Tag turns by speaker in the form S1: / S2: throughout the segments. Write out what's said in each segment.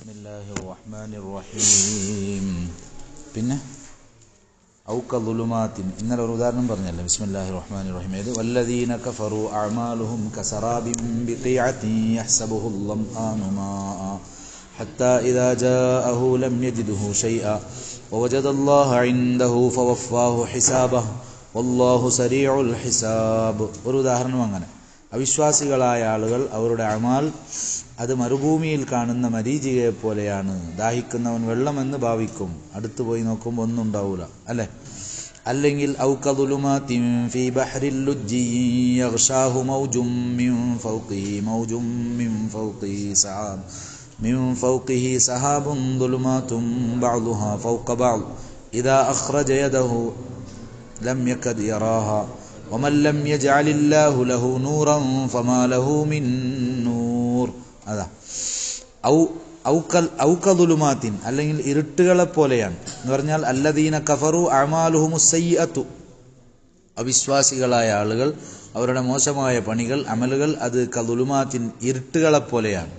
S1: ബിസ്മില്ലാഹിർറഹ്മാനിർറഹീം. പിന്നെ ഔകദുലുമാത്തിൻ, ഇന്നലെ ഒരു ഉദാഹരണം പറഞ്ഞല്ലോ. ബിസ്മില്ലാഹിർറഹ്മാനിർറഹീം. ഏത്? വല്ലദീന കഫറു അഅമാലുഹും കസറാബിൻ ബിഖിഅത്തിൻ യഹ്സബുഹു ളംആനു മാഅ ഹത്താ ഇദാ ജാഅഹു ലം യജിദ്ഹു ശൈഅ വവജദല്ലാഹ ഇൻദഹു ഫവഫാഹു ഹിസാബഹു വല്ലാഹു സരീഉൽ ഹിസാബ്. ഒരു ഉദാഹരണം അങ്ങനെ. അവിശ്വാസികളായ ആളുകൾ അവരുടെ അമാൽ അത് മരുഭൂമിയിൽ കാണുന്ന മരീചികയെ പോലെയാണ്. ദാഹിക്കുന്നവൻ വെള്ളമെന്ന് ഭാവിക്കും, അടുത്തു പോയി നോക്കുമ്പോൾ ഒന്നും ഉണ്ടാവൂല, അല്ലെ? അല്ലെങ്കിൽ ഔകദുലുമാത്തിൻ ഫീ ബഹ്രിൽ ലുജ്ജി യഗ്ശാഹു മൗജും മിൻ ഫൗഖിഹി മൗജും മിൻ ഫൗഖിഹി സഹാബുൻ ദുലുമാതും ബഅ്ദുഹാ ഫൗഖ ബഅ്ദ് ഇദാ അഖ്റജ യദഹു ലം യകദ് യറാഹാ വമൻ ലം യജ്അലില്ലാഹു ലഹു നൂറൻ ഫമാ ലഹു മിൻ നൂർ. അതാ ഔകദുലുമാത്തിൻ, അല്ലെങ്കിൽ ഇരുട്ടുകളെ പോലെയാണ് എന്ന് പറഞ്ഞാൽ അല്ലദീന കഫറു അഅമാലുഹുമുസ് സയ്യിഅത്തു, അവിശ്വാസികളായ ആളുകൾ അവരുടെ മോശമായ പണികൾ അമലുകൾ അത് കദുലുമാത്തിൻ, ഇരുട്ടുകളെ പോലെയാണ്.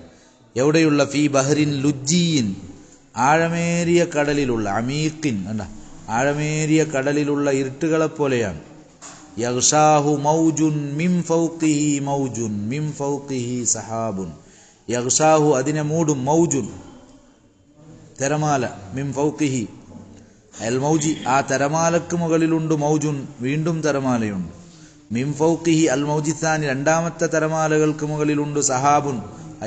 S1: എവിടെയുള്ള? ഫീ ബഹ്റിൻ ലുജ്ജിയിൻ, ആഴമേറിയ കടലിലുള്ള, അമീഖിൻ അല്ല, ആഴമേറിയ കടലിലുള്ള ഇരുട്ടുകളെ പോലെയാണ്. യഗ്ശാഹു മൗജുൻ മിൻ ഫൗഖിഹി മൗജുൻ മിൻ ഫൗഖിഹി സഹാബുൻ. യഗ്ശാഹു, അതിനെ മൂടും, മൗജുൻ, തിരമാല, മിൻ ഫൗഖിഹി അൽ മൗജി, ആ തിരമാലക്ക് മുകളിലുണ്ട്, മൗജുൻ, വീണ്ടും തിരമാലയുണ്ട്, മിൻ ഫൗഖിഹി അൽ മൗജിത്താനി, രണ്ടാമത്തെ തിരമാലകൾക്ക് മുകളിലുണ്ട്, സഹാബുൻ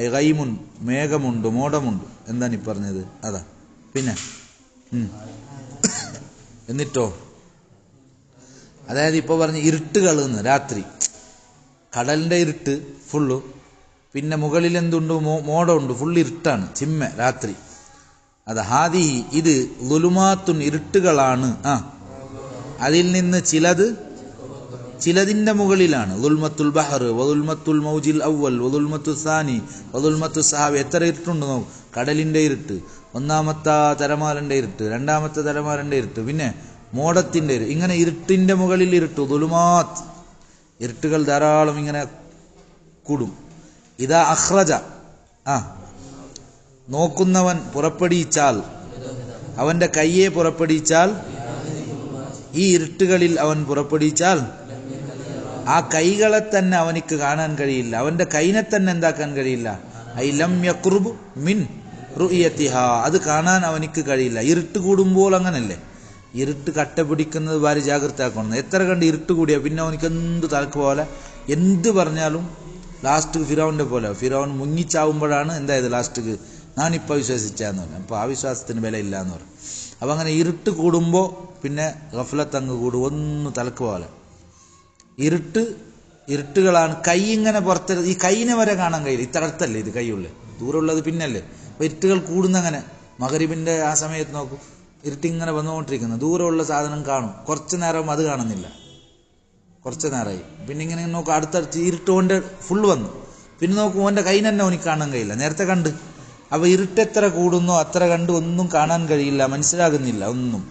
S1: ഐ ഗൈമുൻ, മേഘമുണ്ട്, മോടമുണ്ട്. എന്താണ് ഈ പറഞ്ഞത്? അതാ. പിന്നെ എന്നിട്ടോ? അതായത് ഇപ്പോൾ പറഞ്ഞ ഇരുട്ടുകൾ എന്ന്, രാത്രി കടലിന്റെ ഇരുട്ട് ഫുള്ളു, പിന്നെ മുകളിൽ എന്തുണ്ട്? മോടമുണ്ട്, ഫുള്ള് ഇരുട്ടാണ്, ചിമ്മ രാത്രി. അത് ഹാദിഹി, ഇത് ളുലുമാത്തുൻ, ഇരുട്ടുകളാണ്. അതിൽ നിന്ന് ചിലതിന്റെ മുകളിലാണ്. ളുൽമത്തുൽ ബഹർ വളുൽമത്തുൽ മൗജിൽ അവ്വൽ വളുൽമത്തുൽ സാനി വളുൽമത്തുൽ സഹാബ്. എത്ര ഇരുട്ടുണ്ട് നോക്കും. കടലിന്റെ ഇരുട്ട്, ഒന്നാമത്തെ തിരമാലന്റെ ഇരുട്ട്, രണ്ടാമത്തെ തിരമാലന്റെ ഇരുട്ട്, പിന്നെ മോടത്തിന്റെ ഇരുട്ട്, ഇങ്ങനെ ഇരുട്ടിന്റെ മുകളിൽ ഇരുട്ട്. ളുലുമാത്ത്, ഇരുട്ടുകൾ ധാരാളം ഇങ്ങനെ കൂടും. ഇദാ അഖ്റജ, നോക്കുന്നവൻ പുറപ്പെടുവിച്ചാൽ, അവന്റെ കയ്യെ പുറപ്പെടുവിച്ചാൽ, ഈ ഇരുട്ടുകളിൽ അവൻ പുറപ്പെടുവിച്ചാൽ, ആ കൈകളെ തന്നെ അവനിക്ക് കാണാൻ കഴിയില്ല, അവന്റെ കൈനെ തന്നെ എന്താക്കാൻ കഴിയില്ല. ഐ ലം യഖ്റുബ് മിൻ റുഇയതിഹാ, അത് കാണാൻ അവനിക്ക് കഴിയില്ല. ഇരുട്ട് കൂടുമ്പോൾ അങ്ങനല്ലേ, ഇരുട്ട് കട്ട പിടിക്കുന്നത് ഭാര്യ ജാഗ്രത ആക്കണം. എത്ര കണ്ട് ഇരുട്ട് കൂടിയാ പിന്നെ അവനിക്ക് എന്ത് തലക്ക് പോലെ, എന്ത് പറഞ്ഞാലും ലാസ്റ്റ് ഫിറൗന്റെ പോലെ, ഫിറൗൻ മുങ്ങിച്ചാവുമ്പോഴാണ് എന്തായത് ലാസ്റ്റ് ഞാനിപ്പോ വിശ്വസിച്ചാന്ന് പറഞ്ഞു. അപ്പൊ ആ വിശ്വാസത്തിന് വില ഇല്ല എന്ന് പറഞ്ഞു. അപ്പൊ അങ്ങനെ ഇരുട്ട് കൂടുമ്പോ പിന്നെ ഗഫ്ലത്ത് അങ്ങ് കൂടും, ഒന്ന് തലക്ക് പോലെ. ഇരുട്ടുകളാണ്. കൈ ഇങ്ങനെ പുറത്ത്, ഈ കൈനെ വരെ കാണാൻ കഴിയില്ല, ഇത്ര അടുത്തല്ലേ ഇത് കൈയുള്ളത്, ദൂരമുള്ളത് പിന്നല്ലേ. അപ്പൊ ഇരുട്ടുകൾ കൂടുന്നങ്ങനെ. മഗ്രിബിന്റെ ആ സമയത്ത് നോക്കൂ, ഇരുട്ടിങ്ങനെ വന്നുകൊണ്ടിരിക്കുന്നു, ദൂരമുള്ള സാധനം കാണും, കുറച്ചു നേരം അത് കാണുന്നില്ല, കുറച്ചു നേരമായി, പിന്നെ ഇങ്ങനെ നോക്കും, അടുത്തടുത്ത് ഇരുട്ടുകൊണ്ട് ഫുള്ള് വന്നു, പിന്നെ നോക്കും ഓന്റെ കൈനെ തന്നെ അവനിക്ക് കാണാൻ കഴിയില്ല, നേരത്തെ കണ്ട്. അപ്പൊ ഇരുട്ടെത്ര കൂടുന്നോ അത്ര കണ്ട് ഒന്നും കാണാൻ കഴിയില്ല, മനസ്സിലാകുന്നില്ല ഒന്നും.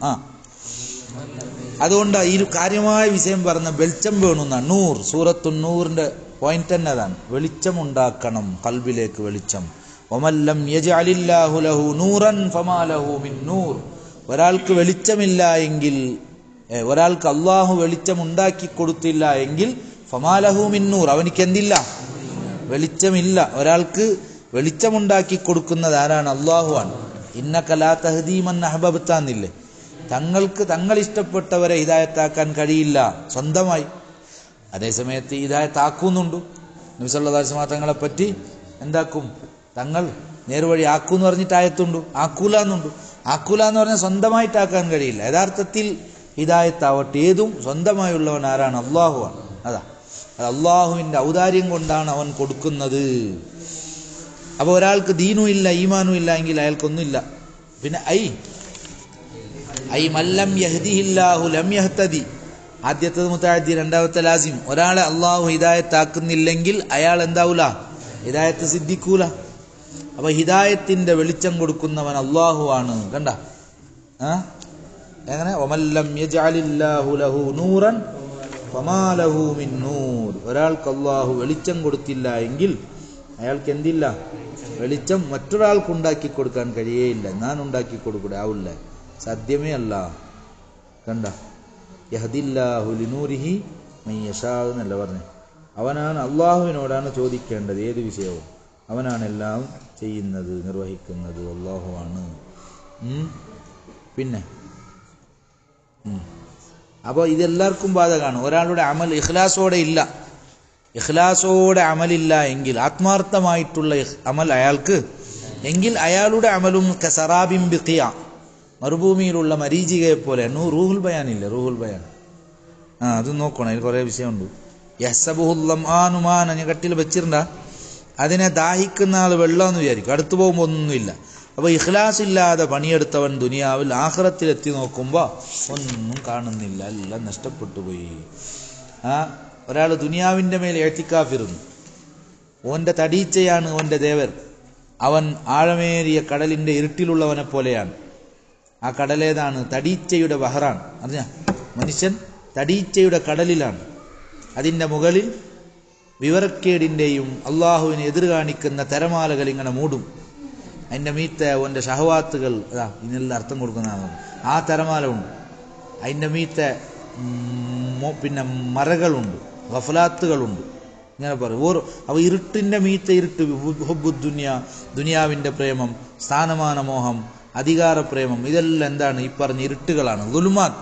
S1: അതുകൊണ്ട് ഈ കാര്യമായ വിഷയം പറഞ്ഞ വെളിച്ചം വേണമെന്നാണ്. നൂർ, സൂറത്തുൻ നൂറിന്റെ പോയിന്റ് തന്നെ അതാണ്, വെളിച്ചം ഉണ്ടാക്കണം, ഖൽബിലേക്ക് വെളിച്ചം. വമല്ലം യജ്അലില്ലാഹു ലഹു നൂറൻ ഫമാ ലഹു മിൻ നൂർ. ഒരാൾക്ക് വെളിച്ചമില്ല എങ്കിൽ, ഒരാൾക്ക് അള്ളാഹു വെളിച്ചം ഉണ്ടാക്കി കൊടുത്തില്ല എങ്കിൽ, ഫമാ ലഹു മിൻ നൂർ, അവനിക്ക് എന്തില്ല? വെളിച്ചമില്ല. ഒരാൾക്ക് വെളിച്ചമുണ്ടാക്കി കൊടുക്കുന്നത് ആരാണ്? അള്ളാഹുവാണ്. ഇന്നക ലാ തഹ്ദീ മൻ അഹ്ബബ്താന്നില്ലേ, തങ്ങൾ ഇഷ്ടപ്പെട്ടവരെ ഹിദായത്താക്കാൻ കഴിയില്ല സ്വന്തമായി. അതേസമയത്ത് ഹിദായത്താക്കുന്നുണ്ട്. നബി സല്ലല്ലാഹു അലൈഹി വസല്ലം തങ്ങളെ പറ്റി എന്താക്കും? തങ്ങൾ നേർവഴി ആക്കൂന്ന് പറഞ്ഞിട്ട് ആയത്തുണ്ട്, ആക്കൂല എന്നുണ്ട്. ആക്കൂല എന്ന് പറഞ്ഞാൽ സ്വന്തമായിട്ടാക്കാൻ കഴിയില്ല. യഥാർത്ഥത്തിൽ ഹിദായത്താവട്ടെ ഏതും സ്വന്തമായുള്ളവൻ ആരാണ്? അള്ളാഹുവാണ്. അതാ, അത് അള്ളാഹുവിന്റെ ഔദാര്യം കൊണ്ടാണ് അവൻ കൊടുക്കുന്നത്. അപ്പൊ ഒരാൾക്ക് ദീനും ഇല്ല ഈമാനും ഇല്ല എങ്കിൽ അയാൾക്കൊന്നുമില്ല. പിന്നെ ഐ മല്ലം യഹ്ദിഹില്ലാഹു ലം യഹ്തദി, ആദ്യത്തത് മുതഅദ്ദി, രണ്ടാമത്തെ ലാസിം. ഒരാളെ അള്ളാഹു ഹിദായത്താക്കുന്നില്ലെങ്കിൽ അയാൾ എന്താവൂല? ഹിദായത്ത് സിദ്ധിക്കൂല. അപ്പൊ ഹിദായത്തിന്റെ വെളിച്ചം കൊടുക്കുന്നവൻ അള്ളാഹു ആണ്. കണ്ട എങ്ങനെ? വമല്ലം യജ്അലില്ലാഹു ലഹു നൂറൻ ഫമാ ലഹു മിൻ നൂർ. ഒരാൾക്ക് അള്ളാഹു വെളിച്ചം കൊടുത്തില്ല എങ്കിൽ അയാൾക്ക് എന്തില്ല? വെളിച്ചം മറ്റൊരാൾക്ക് ഉണ്ടാക്കി കൊടുക്കാൻ കഴിയേയില്ല. ഞാൻ ഉണ്ടാക്കി കൊടുക്കൂടെ, ആവില്ല, സാധ്യമേ അല്ല. കണ്ട, യഹ്ദില്ലാഹു ലിനൂരിഹി മൻ യശാ എന്നല്ല പറഞ്ഞു. അവനാണ്, അള്ളാഹുവിനോടാണ് ചോദിക്കേണ്ടത് ഏത് വിഷയവും. അവനാണ് എല്ലാം ചെയ്യുന്നത്, നിർവഹിക്കുന്നത് അള്ളാഹുവാണ്. പിന്നെ അപ്പോൾ ഇതെല്ലാവർക്കും ബാധകമാണ്. ഒരാളുടെ അമൽ ഇഖ്ലാസോടെ ഇല്ല, ഇഖ്ലാസോടെ അമലില്ല എങ്കിൽ, ആത്മാർത്ഥമായിട്ടുള്ള അമൽ അയാൾക്ക് എങ്കിൽ അയാളുടെ അമലും കസറാബിൻ ബിഖിയ, മരുഭൂമിയിലുള്ള മരീചികയെ പോലെ. റൂഹുൽ ബയാനില്ലേ, റൂഹുൽ ബയാൻ, അത് നോക്കണം, അതിൽ കുറേ വിഷയമുണ്ട്. യഹ്സബുഹുല്ലംആനുമാൻ കട്ടിൽ വെച്ചിട്ടുണ്ടാ, അതിനെ ദാഹിക്കുന്ന ആൾ വെള്ളമെന്ന് വിചാരിക്കും, അടുത്തു പോകുമ്പോൾ ഒന്നുമില്ല. അപ്പോൾ ഇഖ്ലാസ് ഇല്ലാതെ പണിയെടുത്തവൻ ദുനിയാവിൽ ആഖിറത്തിലെത്തി നോക്കുമ്പോൾ ഒന്നും കാണുന്നില്ല, എല്ലാം നഷ്ടപ്പെട്ടു പോയി. ഒരാൾ ദുനിയാവിൻ്റെ മേൽ ഇഅ്തികാഫിരുന്നു, ഓൻ്റെ തടീച്ചയാണ് ഓൻ്റെ ദേവർ. അവൻ ആഴമേറിയ കടലിൻ്റെ ഇരുട്ടിലുള്ളവനെ പോലെയാണ്. ആ കടലേതാണ്? തടീച്ചയുടെ ബഹറാണ്. അറിഞ്ഞ, മനുഷ്യൻ തടീച്ചയുടെ കടലിലാണ്. അതിൻ്റെ മുകളിൽ വിവരക്കേടിൻ്റെയും അള്ളാഹുവിനെ എതിർ കാണിക്കുന്ന തിരമാലകൾ ഇങ്ങനെ മൂടും. അതിൻ്റെ മീത്തെ ഓൻ്റെ ഷഹവാത്തുകൾ, ഇതിനെല്ലാം അർത്ഥം കൊടുക്കുന്നതാണ്. ആ തിരമാല ഉണ്ട്. അതിൻ്റെ മീത്തെ പിന്നെ മറകളുണ്ട്, ഗഫലാത്തുകളുണ്ട്, ഇങ്ങനെ പറയും. അവ ഇരുട്ടിൻ്റെ മീത്തെ ഇരുട്ട്, ഹുബ്ബുദ്ദുനിയ, ദുനിയാവിൻ്റെ പ്രേമം, സ്ഥാനമാന മോഹം, അധികാര പ്രേമം, ഇതെല്ലാം എന്താണ്? ഈ പറഞ്ഞ ഇരുട്ടുകളാണ്, ദുലുമാത്ത്.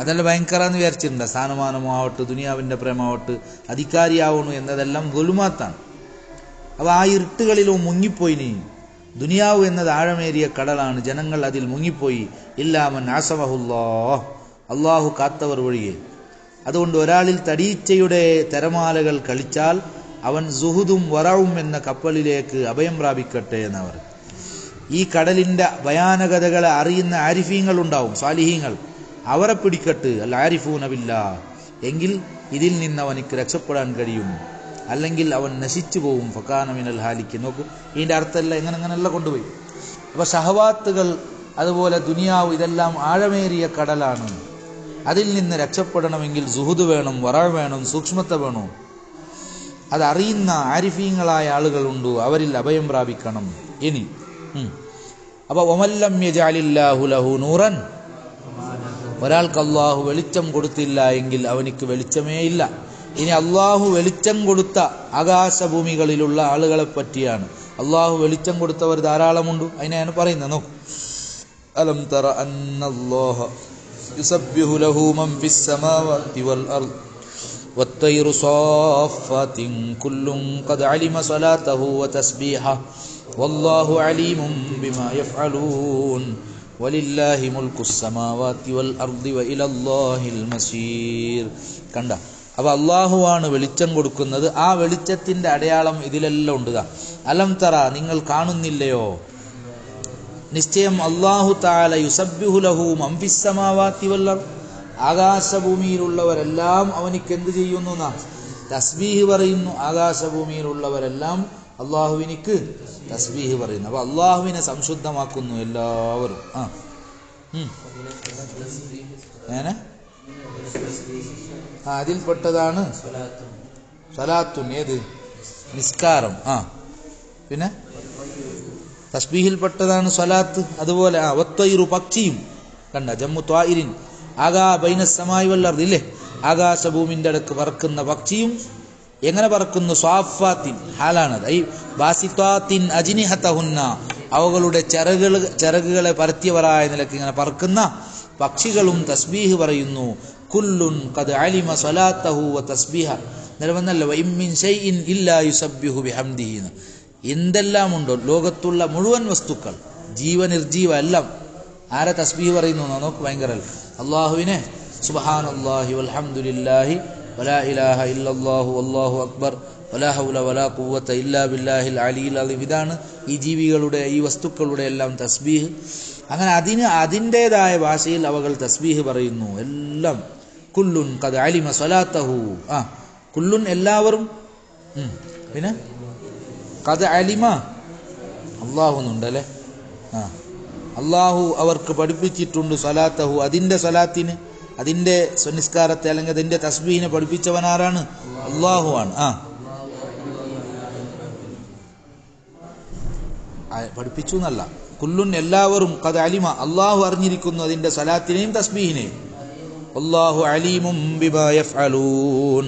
S1: അതെല്ലാം ഭയങ്കരമെന്ന് വിചാരിച്ചിട്ടുണ്ട്. സ്ഥാനമാനമാവട്ട്, ദുനിയാവിൻ്റെ പ്രേമാവട്ട്, അധികാരിയാവണു എന്നതെല്ലാം ദുലുമാത്താണ്. അപ്പോൾ ആ ഇരുട്ടുകളിലും മുങ്ങിപ്പോയി. നീ ദുനിയാവ് എന്നത് ആഴമേറിയ കടലാണ്, ജനങ്ങൾ അതിൽ മുങ്ങിപ്പോയി. ഇല്ലാമൻ ആസമഹുല്ലാഹ്, അള്ളാഹു കാത്തവർ ഒഴികെ. അതുകൊണ്ട് ഒരാളിൽ തടീച്ചയുടെ തിരമാലകൾ കളിച്ചാൽ അവൻ സുഹുദും വറവും എന്ന കപ്പലിലേക്ക് അഭയം പ്രാപിക്കട്ടെ എന്നവർ. ഈ കടലിൻ്റെ ഭയാനകതകളെ അറിയുന്ന ആരിഫീങ്ങൾ ഉണ്ടാവും, സാലിഹീങ്ങൾ, അവരെ പിടിക്കട്ട്. അൽ ആരിഫൂന ബില്ലാഹ്, എങ്കിൽ ഇതിൽ നിന്ന് അവനിക്ക് രക്ഷപ്പെടാൻ കഴിയും, അല്ലെങ്കിൽ അവൻ നശിച്ചു പോവും. ഫകാന മിനൽ ഹാലിക്ക്. നോക്കൂ, ഇതിൻ്റെ അർത്ഥമല്ല, എങ്ങനെല്ലാം കൊണ്ടുപോയി. അപ്പോൾ ഷഹവാത്തുകൾ, അതുപോലെ ദുനിയാവ്, ഇതെല്ലാം ആഴമേറിയ കടലാണ്. അതിൽ നിന്ന് രക്ഷപ്പെടണമെങ്കിൽ സുഹുദ് വേണം, വറ വേണം, സൂക്ഷ്മത വേണം. അതറിയുന്ന ആരിഫീങ്ങളായ ആളുകളുണ്ട്, അവരിൽ അഭയം പ്രാപിക്കണം. ഇനി അപ്പോൾ വമല്ലം യജഅലില്ലാഹു ലഹു നൂറൻ, ഒരാൾക്ക് അള്ളാഹു വെളിച്ചം കൊടുത്തില്ല എങ്കിൽ അവനിക്ക് വെളിച്ചമേ ഇല്ല. ഇനി അള്ളാഹു വെളിച്ചം കൊടുത്ത ആകാശഭൂമികളിലുള്ള ആളുകളെ പറ്റിയാണ്. അള്ളാഹു വെളിച്ചം കൊടുത്തവർ ധാരാളമുണ്ട്, അതിനെയാണ് പറയുന്നത്. നോക്കൂ, അലം തറ അന്നല്ലാഹ യുസബ്ബിഹു ലഹു മൻ ഫിസ് സമാവാതി വൽ അർദ് വത്തൈറു സാഫാത്തിൻ കുല്ലുൻ ഖദ് അലിമ സ്വലാതഹു വതസ്ബീഹഹു വല്ലാഹു അലീമുൻ ബിമാ യഫ്അലൂൻ വലില്ലാഹി മുൽക്കുസ് സമാവാതി വൽ അർദി വഇലല്ലാഹിൽ മസീർ. കണ്ട, അപ്പോൾ അള്ളാഹുവാണ് വെളിച്ചം കൊടുക്കുന്നത്. ആ വെളിച്ചത്തിൻ്റെ അടയാളം ഇതിലെല്ലാം ഉണ്ട്. അലം തറ, നിങ്ങൾ കാണുന്നില്ലയോ? നിശ്ചയം അല്ലാഹു തആല യുസബ്ബിഹു ലഹു മൻ ഫിസ് സമാവാതി വൽ അർദ്, ആകാശഭൂമിയിലുള്ളവരെല്ലാം അവനിക്ക് എന്ത് ചെയ്യുന്നു? തസ്ബീഹ് പറയുന്നു. ആകാശഭൂമിയിലുള്ളവരെല്ലാം അള്ളാഹുവിനിക്ക് തസ്ബീഹ് പറയുന്നു. അപ്പോൾ അള്ളാഹുവിനെ സംശുദ്ധമാക്കുന്നു എല്ലാവരും. അതിൽപ്പെട്ടതാണ് സലാത്തുൻ. ഏത്? നിസ്കാരം. പിന്നെ തസ്ബീഹിൽപ്പെട്ടതാണ് സ്വലാത്ത്. അതുപോലെ വത്തൈറു, പക്ഷിയും. കണ്ട, ജമ്മു ത്വായിരിൻ, ആകാ ബൈനസ്സമായി വൽ അർദ് ഇല്ലേ, ആകാശഭൂമിൻ്റെ അടുക്ക് പറക്കുന്ന പക്ഷിയും. എങ്ങനെ പറക്കുന്നു? സ്വാഫാത്തിൻ, ഹാലാണത്. ഐ ബാസിത്വാത്തിൻ അജ്നിഹതഹുന്ന, അവകളുടെ ചിറകുകളെ പരത്തിയവരായ നിലക്ക് ഇങ്ങനെ പറക്കുന്ന പക്ഷികളും തസ്ബീഹ് പറയുന്നു. കുല്ലുൻ ഖദ് അലിമ സ്വലാത്തഹു വ തസ്ബീഹ, നിലവന്നല്ല വഇൻ മിൻ ശൈഇൻ ഇല്ലാ യുസബ്ബിഹു ബിഹംദിഹി. എന്തെല്ലാം ഉണ്ടോ ലോകത്തുള്ള മുഴുവൻ വസ്തുക്കൾ, ജീവനിർജീവ എല്ലാം ആരെ തസ്ബീഹ് പറയുന്നു? നോക്ക്, ഭയങ്കര അള്ളാഹുവിനെ. സുബ്ഹാനല്ലാഹി വൽഹംദുലില്ലാഹി വലാ ഇലാഹ ഇല്ലല്ലാഹു വല്ലാഹു അക്ബർ വലാ ഹൗല വലാ ഖുവത ഇല്ലാ ബില്ലാഹിൽ അലിയിൽ അലീം. ഇതാണ് ഈ ജീവികളുടെ, ഈ വസ്തുക്കളുടെ എല്ലാം തസ്ബീഹ്. അങ്ങനെ അതിൻ്റെതായ ഭാഷയിൽ അവകൾ തസ്ബീഹ് പറയുന്നു എല്ലാം. കുല്ലുൻ ഖദ് അലിമ സ്വലാത്തഹു, കുല്ലുൻ എല്ലാവരും. പിന്നെ ഖദ് അലിമ, അള്ളാഹു എന്നുണ്ടല്ലേ. അള്ളാഹു അവർക്ക് പഠിപ്പിച്ചിട്ടുണ്ട് സ്വലാത്തഹു, അതിൻ്റെ സ്വലാത്തിന്, അതിൻ്റെ നിസ്കാരത്തെ അല്ലെങ്കിൽ അതിൻ്റെ തസ്ബീഹിനെ പഠിപ്പിച്ചവനാരാണ്? അള്ളാഹു ആണ്. പഠിപ്പിച്ചു എന്നല്ല, കുല്ലുൻ എല്ലാവരും ഖദ് അലിമ അള്ളാഹു അറിഞ്ഞിരിക്കുന്നു അതിന്റെ സലാത്തിനെയും തസ്ബീഹിനെയും. അല്ലാഹു അലീമും ബിമാ യഫ്അലൂൻ,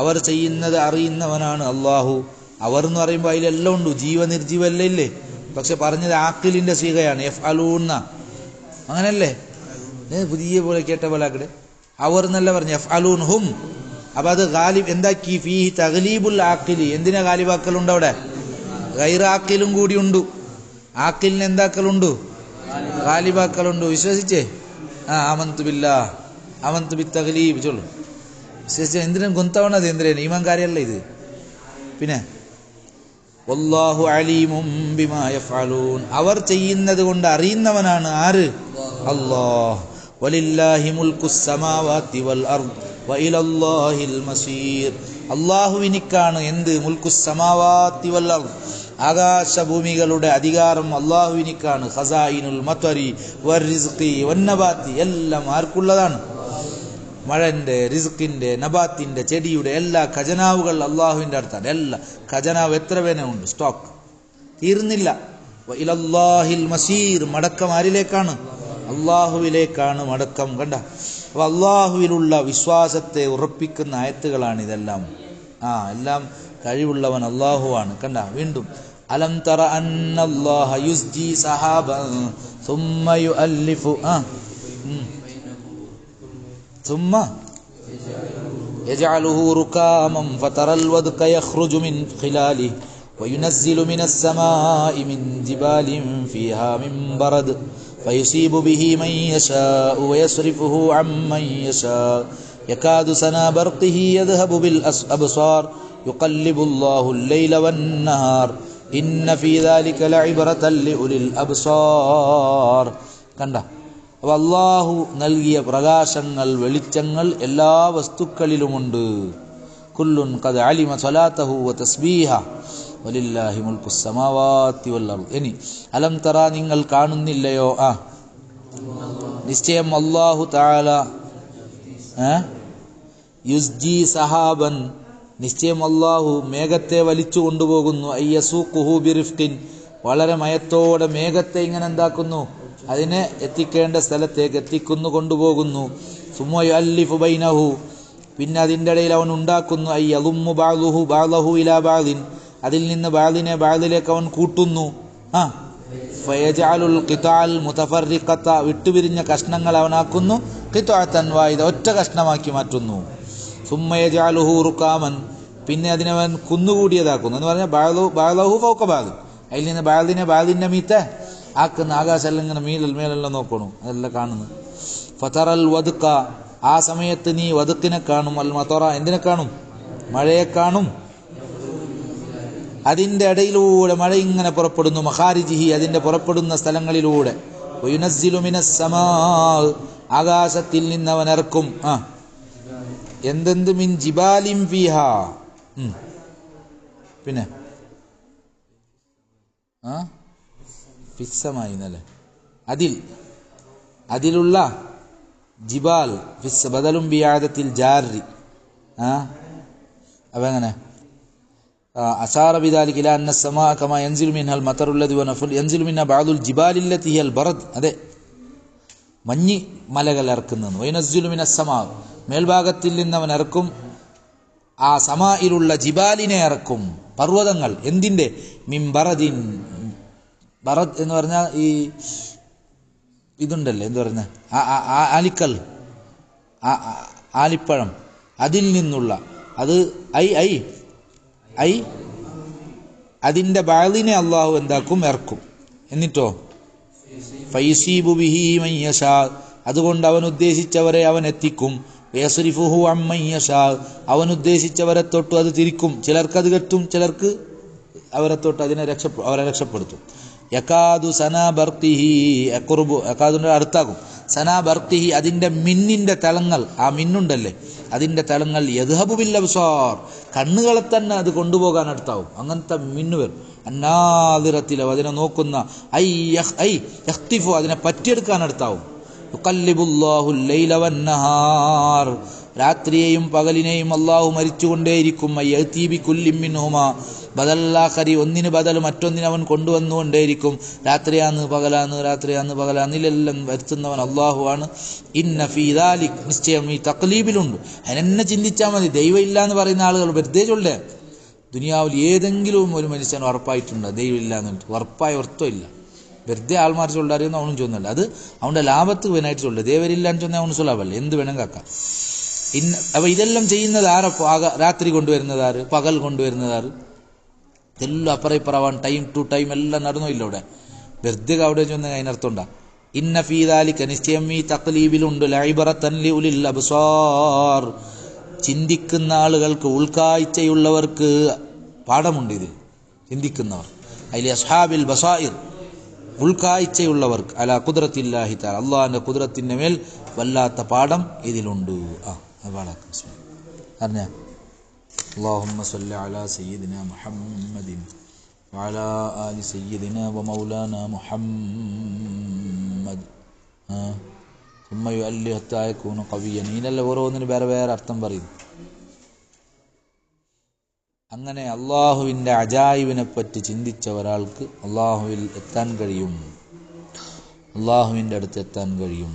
S1: അവർ ചെയ്യുന്നത് അറിയുന്നവനാണ് അള്ളാഹു. അവർ എന്ന് പറയുമ്പോൾ അതിലെല്ലാം ഉണ്ട്, ജീവനിർജീവല്ല ഇല്ലേ. പക്ഷെ പറഞ്ഞത് ആക്കിലിന്റെ സീകയാണ്, യഫ്അലൂൻ. അങ്ങനല്ലേ, പുതിയ പോലെ കേട്ട പോലെ ആക്കടെ. അവർ എന്നല്ല പറഞ്ഞു, യഫ്അലൂൻ ഹും. അപ്പൊ അത് ഗാലിബ് എന്താക്കി, ഫീഹി തഗ്ലീബുൽ ആക്കിലി. എന്തിനാ ഗാലിബാക്കലുണ്ട് അവിടെ? ഗൈർ ആക്കിലും കൂടി ഉണ്ട്. ആക്കിലിന് എന്താക്കലുണ്ട്? ഗാലിബാക്കലുണ്ട്. വിശ്വസിച്ചേ? ആമന്തു ബില്ലാഹ് ആമന്തു ബിത്തഗ്ലീബ് ചൊല്ലു. വിശ്വസിച്ച എന്തിനും ഗുന്തവണത് എന്തിനാണ്? ഈമാൻ കാര്യമല്ല ഇത്. പിന്നെ വല്ലാഹു അലീമും ബിമാ യഫ്അലൂൻ, അവർ ചെയ്യുന്നത് കൊണ്ട് അറിയുന്നവനാണ് ആര്? അല്ലാഹ്. വലില്ലാഹി മുൽക്കുസ് സമാവാതി വൽ അർദ് വഇലല്ലാഹിൽ മസീർ. അല്ലാഹുവിനിക്കാണ് എന്ത്? മുൽക്കുസ് സമാവാതി വൽ അർദ്, ആകാശഭൂമികളുടെ അധികാരം അല്ലാഹുവിനിക്കാണ്. ഖസായിനുൽ മത്വരി വറിസ്ഖി വന്നബാത്തി, എല്ലാം ആർക്കുള്ളതാണ്? മഴന്റെ, റിസ്കിന്റെ, നബാത്തിന്റെ, ചെടിയുടെ എല്ലാ ഖജനാവുകൾ അള്ളാഹുവിന്റെ അടുത്താണ്. എല്ലാ ഖജനാവ് എത്ര വേണേ ഉണ്ട്, സ്റ്റോക്ക് തീർന്നില്ല. ഇലല്ലാഹിൽ മസീർ, മടക്കം ആരിലേക്കാണ്? അള്ളാഹുവിലേക്കാണ് മടക്കം. കണ്ട, അപ്പൊ അള്ളാഹുവിലുള്ള വിശ്വാസത്തെ ഉറപ്പിക്കുന്ന ആയത്തുകളാണ് ഇതെല്ലാം. എല്ലാം കഴിവുള്ളവൻ അള്ളാഹുവാണ്. കണ്ട, വീണ്ടും അലം തറ അന്നല്ലാഹ യുസ്ജി സഹാബൻ സുമ്മ യുഅല്ലിഫു ثم يجعله ركاما فترى الودق يخرج من خلاله وينزل من السماء من جبال فيها من برد فيصيب به من يشاء ويصرفه عن من يشاء يكاد سنا برقه يذهب بالأبصار يقلب الله الليل والنهار إن في ذلك لعبرة لأولي الأبصار. കണ്ട, അപ്പൊ അള്ളാഹു നൽകിയ പ്രകാശങ്ങൾ, വെളിച്ചങ്ങൾ എല്ലാ വസ്തുക്കളിലുമുണ്ട്. കുല്ലുൻ ഖദ് അലിമ സ്വലാത്തഹു വ തസ്ബീഹ വലില്ലാഹി മുൽക്കുസ് സമാവാതി വൽ അർദ്. ഇനി അലം തറ, നിങ്ങൾ കാണുന്നില്ലയോ? നിശ്ചയം അല്ലാഹു തആല യുസ്ജി സഹാബൻ, നിശ്ചയം അല്ലാഹു മേഘത്തെ വലിച്ചു കൊണ്ടുപോകുന്നു. അയ്യസൂഖുഹു ബിറിഫ്ഖിൻ, വളരെ മയത്തോടെ മേഘത്തെ ഇങ്ങനെ എന്താക്കുന്നു? അതിനെ എത്തിക്കേണ്ട സ്ഥലത്തേക്ക് എത്തിക്കുന്നു, കൊണ്ടുപോകുന്നു. സുമ്മ യുഅല്ലിഫു ബൈനഹു, പിന്നെ അതിൻ്റെ ഇടയിൽ അവൻ ഉണ്ടാക്കുന്നു. അയ്യളുമ്മു ബഅ്ദുഹു ബഅ്ദഹു ഇലാ ബഅ്ദിൻ, അതിൽ നിന്ന് ബഅ്ദിനെ ബഅ്ദിലേക്ക് അവൻ കൂട്ടുന്നു. ഫയജഅലുൽ ഖിതാൽ മുതഫർരിഖത, വിട്ടുപിരിഞ്ഞ കഷ്ണങ്ങൾ അവനാക്കുന്നു. ഖിത്അതൻ വാഹിദ, ഒറ്റ കഷ്ണമാക്കി മാറ്റുന്നു. സുമ്മ യജഅലുഹു റുകാമൻ, പിന്നെ അതിനെ അവൻ കുന്നുകൂടിയതാക്കുന്നു. എന്ന് പറഞ്ഞാൽ ബഅ്ദഹു ഫൗക ബഅ്ദ്, അതിൽ നിന്ന് ബഅ്ദിനെ ബഅ്ദിന്റെ മീത്തെ ആക്കുന്ന. ആകാശമെല്ലാം ഇങ്ങനെ മേലെല്ലാം നോക്കണു, അതെല്ലാം കാണുന്നു. ഫതറൽ വദ്ക, ആ സമയത്ത് നീ വദ്ക്കിനെ കാണും. അൽ മതറ, എന്തിനെ കാണും? മഴയെ കാണും. അതിന്റെ ഇടയിലൂടെ മഴ ഇങ്ങനെ പുറപ്പെടുന്നു. മഖാരിജിഹി, അതിന്റെ പുറപ്പെടുന്ന സ്ഥലങ്ങളിലൂടെ. വയുനസ്സിലു മിനസ് സമാ, ആകാശത്തിൽ നിന്ന് അവൻ ഇറക്കും. എന്തെന്ത്? മിൻ ജിബാലിൻ ഫീഹാ, പിന്നെ ഫിസ്സമായി എന്നല്ലേ, അതിലുള്ള ജിബാൽ ഫിസ് ബദലും ബിയാദത്തിൽ ജാരി. അപ്പൊ എങ്ങനെ? അശാറ ബിദാലിക ഇലാ അന്ന സമാ കമാ യൻസിലു മിൻഹൽ മതറുല്ലദി വനഫുൽ യൻസിലു മിൻഹാ ബഅദുൽ ജിബാലില്ലതി ഹിയൽ ബറദ്. അതെ, മഞ്ഞ് മലകൾ ഇറക്കുന്നു. വയനസ്സിലു മിനസ് സമാ, മേൽഭാഗത്തിൽ നിന്ന് അവൻ ഇറക്കും. ആ സമായിലുള്ള ജിബാലിനെ ഇറക്കും, പർവ്വതങ്ങൾ. എന്തിന്റെ? മിൻ ബറദിൻ, ബറദ് എന്ന് പറഞ്ഞാൽ ഈ ഇതുണ്ടല്ലേ, എന്ത് പറയുന്നത്, ആലിക്കൽ, ആലിപ്പഴം, അതിൽ നിന്നുള്ള അത് അതിന്റെ ബാലിനെ അള്ളാഹു എന്താക്കും? ഇറക്കും. എന്നിട്ടോ ഫയസീബു ബിഹി മൻ യശാ, അതുകൊണ്ട് അവൻ ഉദ്ദേശിച്ചവരെ അവൻ എത്തിക്കും. യസ്രിഫുഹു അമ്മൻ യശാ, അവൻ ഉദ്ദേശിച്ചവരെ തൊട്ട് അത് തിരിക്കും. ചിലർക്ക് അത് കെട്ടും, ചിലർക്ക് അവരെ തൊട്ട് അവരെ രക്ഷപ്പെടുത്തും. യകാദു സനാ ബർഖിഹി യഖ്റുബു, യകാദുന്റെ അടുത്താകും. സനാ ബർഖിഹി, അതിന്റെ മിന്നിന്റെ തലങ്ങൾ, ആ മിന്നുണ്ടല്ലേ അതിന്റെ തലങ്ങൾ. യദ്ഹബു ബിൽ അബ്സാർ, കണ്ണുകളെ തന്നെ അത് കൊണ്ടുപോകാൻ അടുത്താവും. അങ്ങനത്തെ മിന്നു വരും. അന്നാദിറത്തിലോ, അതിനെ നോക്കുന്ന. യഖ്തിഫു, അതിനെ പറ്റിയെടുക്കാൻ അടുത്താവും. യുഖല്ലിബുല്ലാഹു ലൈല വന്നഹാർ, രാത്രിയെയും പകലിനെയും അള്ളാഹു മരിച്ചുകൊണ്ടേയിരിക്കും. യഅ്തി ബികുല്ലി മിൻഹുമാ ബദലാഖരി, ഒന്നിന് ബദൽ മറ്റൊന്നിന് അവൻ കൊണ്ടുവന്നുകൊണ്ടേയിരിക്കും. രാത്രിയാന്ന് പകലാന്ന്, രാത്രിയാന്ന് പകലാന്ന്, ഇതിലെല്ലാം വരുത്തുന്നവൻ അള്ളാഹു ആണ്. ഇന്ന ഫീ ദാലിക്, നിശ്ചയം ഈ തഖ്ലീബിലുണ്ട്. അതിനെന്നെ ചിന്തിച്ചാൽ മതി. ദൈവം ഇല്ല എന്ന് പറയുന്ന ആളുകൾ വെറുതെ ചൊല്ലേ. ദുനിയാവിൽ ഏതെങ്കിലും ഒരു മനുഷ്യൻ ഉറപ്പായിട്ടുണ്ട് ദൈവം ഇല്ല എന്നിട്ട്? ഉറപ്പായ അർത്ഥമില്ല. വെറുതെ ആൾമാർ ചൊല്ലാറിയെന്ന് അവനും ചൊന്നല്ല. അത് അവൻ്റെ ലാഭത്ത് വേനായിട്ട് ചൊല്ലുക. ദേവരില്ല എന്ന് ചൊന്നാൽ അവന് സുലഭല്ല, എന്ത് വേണം കാക്കാം. അപ്പൊ ഇതെല്ലാം ചെയ്യുന്നത് ആരപ്പോ? രാത്രി കൊണ്ടുവരുന്നതാറ്, പകൽ കൊണ്ടുവരുന്നതാറ്, ഇതെല്ലാം അപ്പറയിപ്പറവാൻ ടൈം ടു ടൈം എല്ലാം നടന്നില്ല ഇവിടെ. വെറുതെ അവിടെ ചൊന്ന അതിനർത്ഥമുണ്ടാ. ഇന്ന ഫീ ദാലിക, നിശ്ചയം ഈ തഖ്ലീബിലുണ്ട്, ലഇബ്റതൻ ലിഉലിൽ അബ്സാർ, ചിന്തിക്കുന്ന ആളുകൾക്ക്, ഉൾക്കാഴ്ചയുള്ളവർക്ക് പാഠമുണ്ട്. ഇത് ചിന്തിക്കുന്നവർ, അതിൽ അസ്ഹാബിൽ ബസായിർ, ഉൾക്കാഴ്ചയുള്ളവർക്ക്, അലാ ഖുദ്റത്തില്ലാഹി തആല, അള്ളാഹിന്റെ ഖുദ്റത്തിന്റെ മേൽ വല്ലാത്ത പാഠം ഇതിലുണ്ട്. അറിഞ്ഞ അല്ലാഹുമ്മ സ്വല്ലി അലാ സയ്യിദിനാ മുഹമ്മദിൻ വഅലാ ആലി സയ്യിദിനാ വമൗലാനാ മുഹമ്മദ് ثم يؤلف حتى يكون قويا. ഇതിനെല്ലാം ഓരോന്നിന് വേറെ വേറെ അർത്ഥം പറയും. അങ്ങനെ അള്ളാഹുവിൻ്റെ അജായിബിനെ പറ്റി ചിന്തിച്ച ഒരാൾക്ക് അള്ളാഹുവിൽ എത്താൻ കഴിയും, അള്ളാഹുവിൻ്റെ അടുത്ത് എത്താൻ കഴിയും.